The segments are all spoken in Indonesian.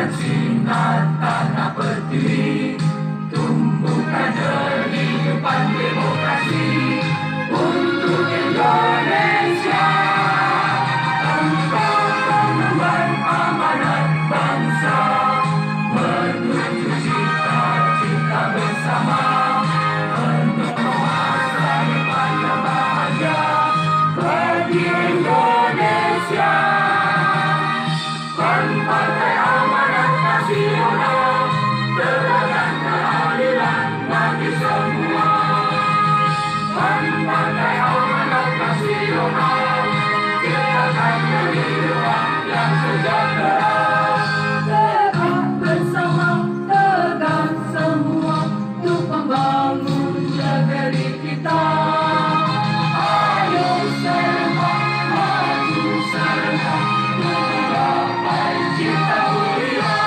Pancarkan sinar tanah pertiwi, tumbuhkan kehidupan demokrasi untuk Indonesia. Engkau pengemban amanat bangsa, menuju cita-cita bersama, menolong masa depan yang bahagia bagi Indonesia. Partai Amanat Nasional, tegakkan keadilan bagi semua. Partai Amanat Nasional, ciptakan kehidupan yang sejahtera. Tegak bersama, tegak semua, untuk membangun negeri kita. Ayo serentak, maju serentak, menggapai cita mulia.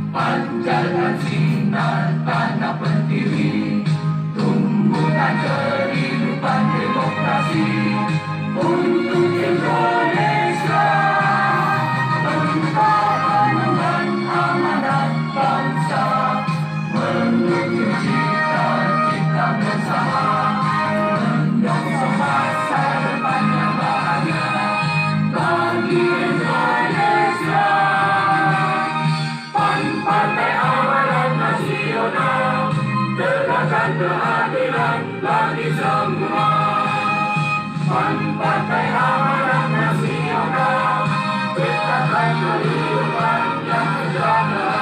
Pancarkan sinar tanah pertiwi, tumbuhkan kehidupan demokrasi untuk Indonesia. Engkau pengemban amanat bangsa, menuju cita-cita bersama, mendongkrak masa depan yang bahagia bagi Indonesia. Partai Amanat Nasional, tegakkan keadilan bagi semua. Partai Amanat Nasional, ciptakan kehidupan yang sejahtera.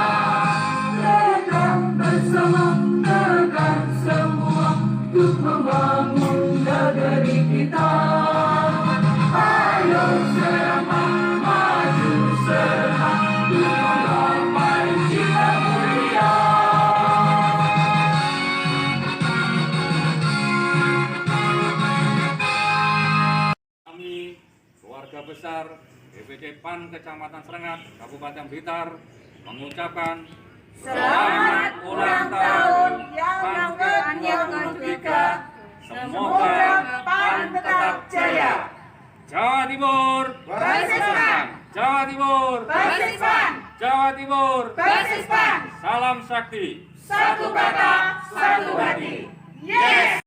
Tegak bersama, tegak semua, untuk membangun negeri kita. Ayo serentak, maju serentak, menggapai cita mulia. Kami, keluarga besar DPD PAN Kecamatan Serengat, Kabupaten Blitar, mengucapkan Selamat ulang tahun yang ke-73. Semoga PAN tetap jaya. Jawa Timur, Basis PAN. Jawa Timur, Basis PAN. Jawa Timur, Basis PAN. salam sakti. Satu kata, satu hati. Yes!